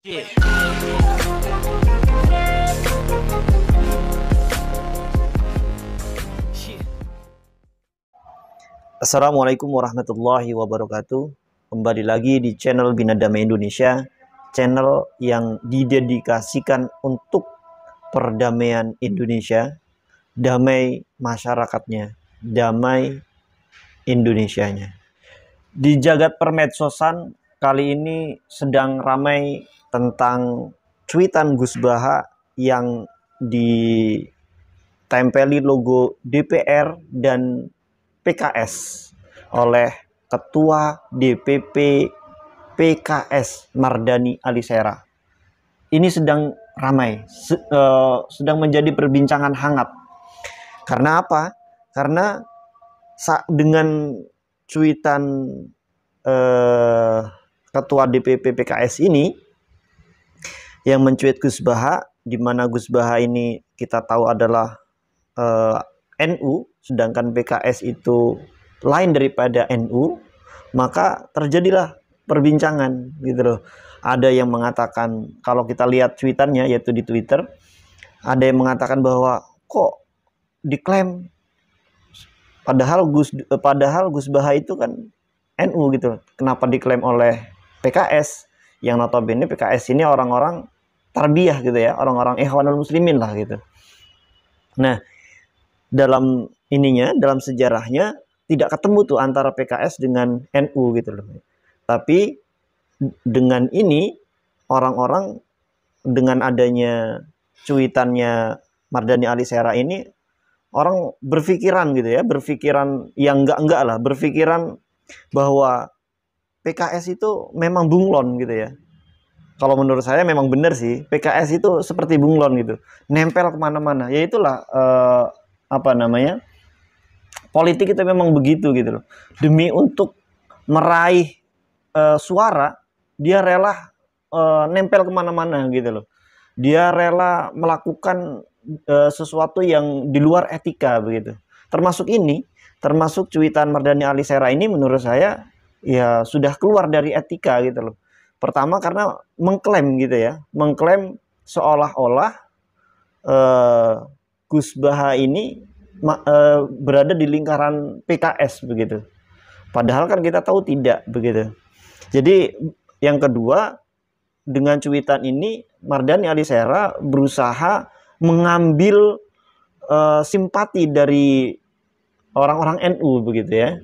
Yeah. Assalamualaikum warahmatullahi wabarakatuh. Kembali lagi di channel Bina Damai Indonesia, channel yang didedikasikan untuk perdamaian Indonesia, damai masyarakatnya, damai Indonesianya. Di jagat permedsosan kali ini sedang ramai tentang cuitan Gus Baha yang ditempeli logo DPR dan PKS oleh Ketua DPP PKS Mardhani Alisera. Ini sedang ramai, sedang menjadi perbincangan hangat. Karena apa? Karena dengan cuitan Ketua DPP PKS ini yang mencuit Gus Baha, di mana Gus Baha ini kita tahu adalah NU, sedangkan PKS itu lain daripada NU, maka terjadilah perbincangan gitu loh. Ada yang mengatakan, kalau kita lihat cuitannya yaitu di Twitter, ada yang mengatakan bahwa kok diklaim padahal Gus Baha itu kan NU gitu. Kenapa diklaim oleh PKS yang notabene PKS ini orang-orang tarbiyah gitu ya, orang-orang Ikhwanul Muslimin lah gitu. Nah, dalam sejarahnya tidak ketemu tuh antara PKS dengan NU gitu loh. Tapi dengan ini orang-orang dengan adanya cuitannya Mardhani Alisera ini, orang berpikiran gitu ya, berpikiran yang enggak lah, berpikiran bahwa PKS itu memang bunglon gitu ya. Kalau menurut saya memang benar sih, PKS itu seperti bunglon gitu, nempel kemana-mana. Ya itulah politik itu memang begitu gitu loh. Demi untuk meraih suara, dia rela nempel kemana-mana gitu loh. Dia rela melakukan sesuatu yang di luar etika begitu. Termasuk cuitan Mardhani Alisera ini menurut saya ya sudah keluar dari etika gitu loh. Pertama karena mengklaim gitu ya, mengklaim seolah-olah Gus Baha ini berada di lingkaran PKS begitu. Padahal kan kita tahu tidak begitu. Jadi yang kedua, dengan cuitan ini Mardhani Alisera berusaha mengambil simpati dari orang-orang NU begitu ya.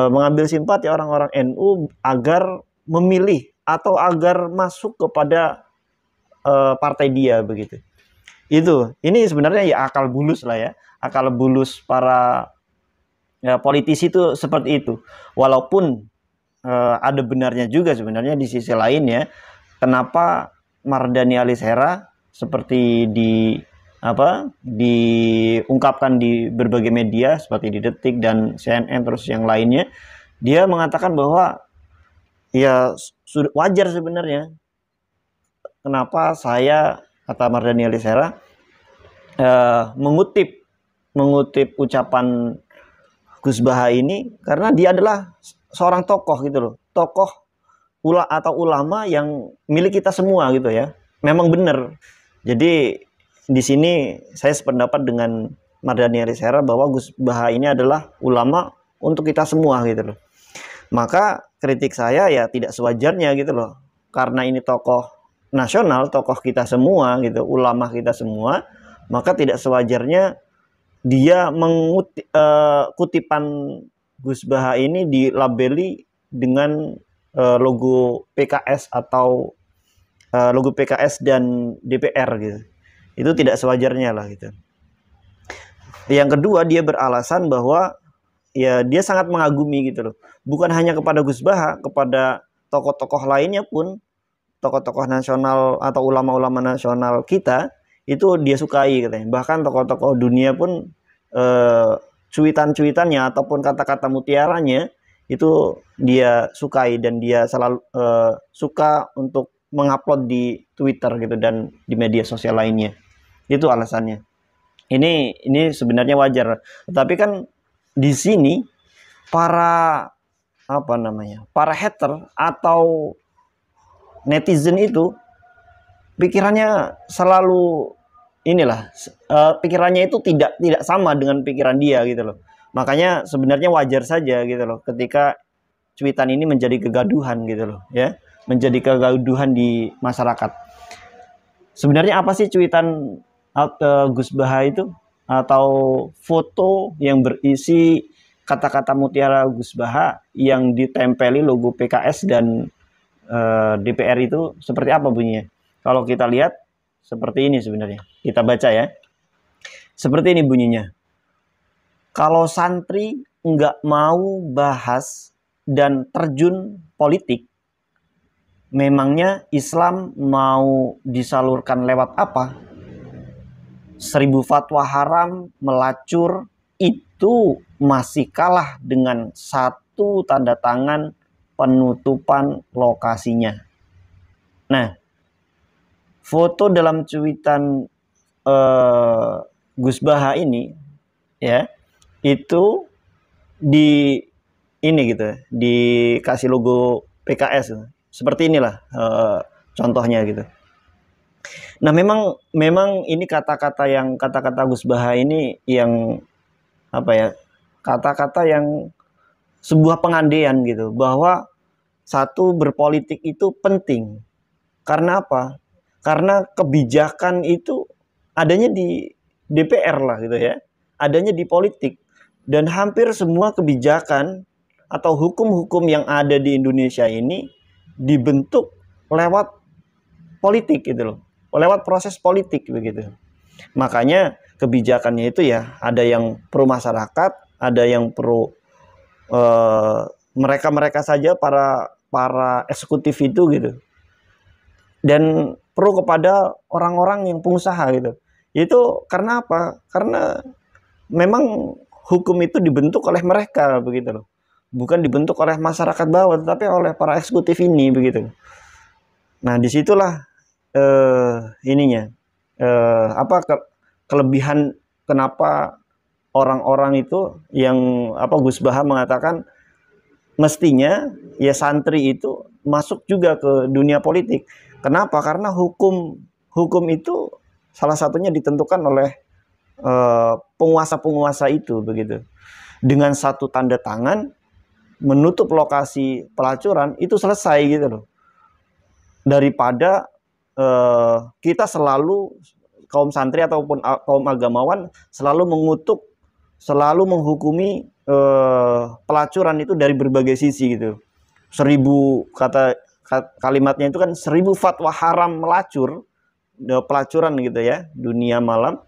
Mengambil simpati orang-orang NU agar memilih atau agar masuk kepada partai dia begitu. Ini sebenarnya ya akal bulus lah ya. Akal bulus para politisi itu seperti itu. Walaupun ada benarnya juga sebenarnya di sisi lain ya. Kenapa Mardhani Alisera seperti diungkapkan di berbagai media seperti di Detik dan CNN terus yang lainnya, dia mengatakan bahwa ya sudah wajar sebenarnya. Kenapa saya, kata Mardhani Alisera, mengutip ucapan Gus Baha ini karena dia adalah seorang tokoh gitu loh, tokoh atau ulama yang milik kita semua gitu ya. Memang benar. Jadi di sini saya sependapat dengan Mardhani Alisera bahwa Gus Baha ini adalah ulama untuk kita semua gitu loh. Maka kritik saya ya tidak sewajarnya gitu loh. Karena ini tokoh nasional, tokoh kita semua gitu, ulama kita semua, maka tidak sewajarnya dia mengutip kutipan Gus Baha ini dilabeli dengan logo PKS atau logo PKS dan DPR gitu. Itu tidak sewajarnya lah gitu. Yang kedua, dia beralasan bahwa ya dia sangat mengagumi gitu loh. Bukan hanya kepada Gus Baha, kepada tokoh-tokoh lainnya pun, tokoh-tokoh nasional atau ulama-ulama nasional kita itu dia sukai katanya. Bahkan tokoh-tokoh dunia pun cuitan-cuitannya ataupun kata-kata mutiaranya itu dia sukai, dan dia selalu suka untuk mengupload di Twitter gitu dan di media sosial lainnya. Itu alasannya. Ini sebenarnya wajar. Tapi kan di sini para para hater atau netizen itu pikirannya selalu inilah, pikirannya itu tidak sama dengan pikiran dia gitu loh. Makanya sebenarnya wajar saja gitu loh ketika cuitan ini menjadi kegaduhan gitu loh ya, menjadi kegaduhan di masyarakat. Sebenarnya apa sih cuitan Gus Baha itu, atau foto yang berisi kata-kata mutiara Gus Baha yang ditempeli logo PKS dan DPR itu seperti apa bunyinya? Kalau kita lihat seperti ini sebenarnya. Kita baca ya. Seperti ini bunyinya. Kalau santri nggak mau bahas dan terjun politik, memangnya Islam mau disalurkan lewat apa? 1000 fatwa haram melacur itu masih kalah dengan satu tanda tangan penutupan lokasinya. Nah, foto dalam cuitan Gus Baha ini ya, itu di ini gitu, dikasih logo PKS seperti inilah contohnya gitu. Nah, memang ini kata-kata Gus Baha ini yang apa ya, kata-kata yang sebuah pengandaian gitu, bahwa satu, berpolitik itu penting. Karena apa? Karena kebijakan itu adanya di DPR lah gitu ya, adanya di politik, dan hampir semua kebijakan atau hukum-hukum yang ada di Indonesia ini dibentuk lewat politik gitu loh, lewat proses politik begitu. Makanya kebijakannya itu ya ada yang pro masyarakat, ada yang pro mereka saja, para eksekutif itu gitu, dan pro kepada orang-orang yang pengusaha gitu. Itu karena apa? Karena memang hukum itu dibentuk oleh mereka begitu loh, bukan dibentuk oleh masyarakat bawah, tetapi oleh para eksekutif ini begitu. Nah, disitulah ininya kelebihan kenapa orang-orang itu yang Gus Baha mengatakan mestinya ya santri itu masuk juga ke dunia politik. Kenapa? Karena hukum itu salah satunya ditentukan oleh penguasa-penguasa itu begitu. Dengan satu tanda tangan menutup lokasi pelacuran itu selesai gitu loh. Daripada kita selalu, kaum santri ataupun kaum agamawan selalu mengutuk, selalu menghukumi pelacuran itu dari berbagai sisi gitu. 1000 kalimatnya itu kan 1000 fatwa haram melacur, pelacuran gitu ya, dunia malam,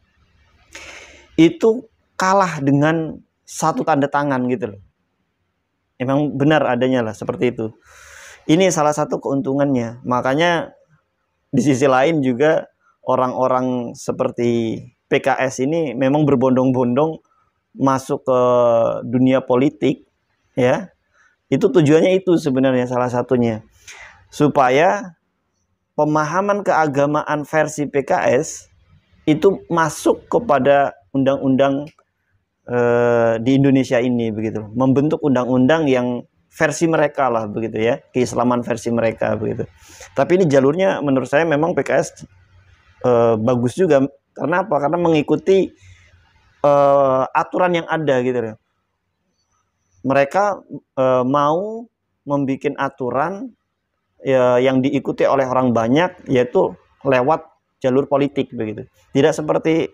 itu kalah dengan satu tanda tangan gitu loh. Emang benar adanya lah seperti itu. Ini salah satu keuntungannya. Makanya di sisi lain juga orang-orang seperti PKS ini memang berbondong-bondong masuk ke dunia politik ya. Itu tujuannya itu sebenarnya salah satunya, supaya pemahaman keagamaan versi PKS itu masuk kepada undang-undang di Indonesia ini begitu, membentuk undang-undang yang versi mereka lah begitu ya, keislaman versi mereka begitu. Tapi ini jalurnya menurut saya memang PKS bagus juga. Karena apa? Karena mengikuti aturan yang ada gitu ya. Mereka mau membuat aturan yang diikuti oleh orang banyak, yaitu lewat jalur politik begitu. Tidak seperti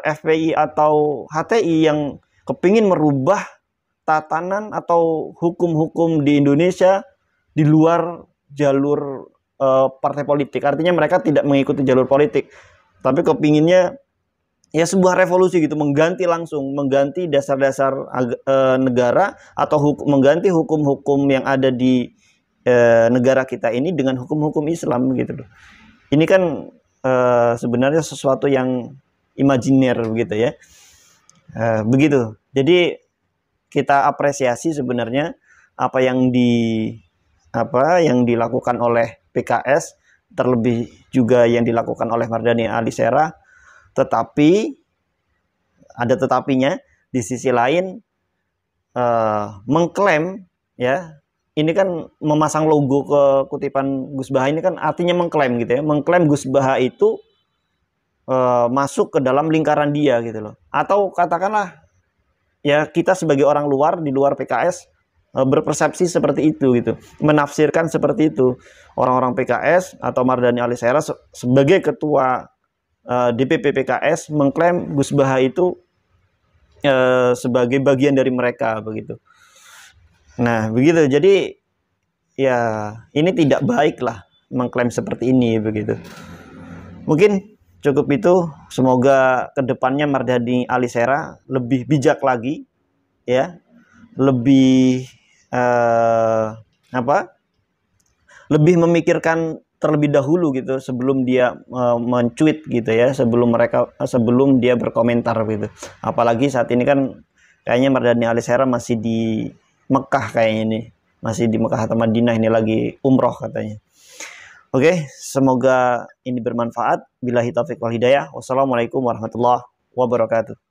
FPI atau HTI yang kepingin merubah tatanan atau hukum-hukum di Indonesia di luar jalur partai politik. Artinya mereka tidak mengikuti jalur politik, tapi kepinginnya ya sebuah revolusi gitu, mengganti dasar-dasar negara, atau mengganti hukum-hukum yang ada di negara kita ini dengan hukum-hukum Islam gitu loh. Ini kan sebenarnya sesuatu yang imajiner begitu ya. Begitu. Jadi kita apresiasi sebenarnya apa yang dilakukan oleh PKS, terlebih juga yang dilakukan oleh Mardhani Alisera. Tetapi ada tetapinya, di sisi lain mengklaim ya ini kan memasang logo ke kutipan Gus Baha ini kan artinya mengklaim gitu ya, mengklaim Gus Baha itu masuk ke dalam lingkaran dia gitu loh. Atau katakanlah ya kita sebagai orang luar di luar PKS berpersepsi seperti itu gitu, menafsirkan seperti itu. Orang-orang PKS atau Mardhani Alisera sebagai ketua DPP PKS mengklaim Gus Baha itu sebagai bagian dari mereka begitu. Nah begitu, jadi ya ini tidak baik lah mengklaim seperti ini begitu. Mungkin cukup itu. Semoga kedepannya Mardhani Alisera lebih bijak lagi, ya, lebih lebih memikirkan terlebih dahulu gitu sebelum dia mencuit gitu ya, sebelum dia berkomentar gitu. Apalagi saat ini kan kayaknya Mardhani Alisera masih di Mekah kayaknya ini, masih di Mekah atau Madinah, ini lagi umroh katanya. Oke, semoga ini bermanfaat. Billahi taufiq wal hidayah. Wassalamualaikum warahmatullahi wabarakatuh.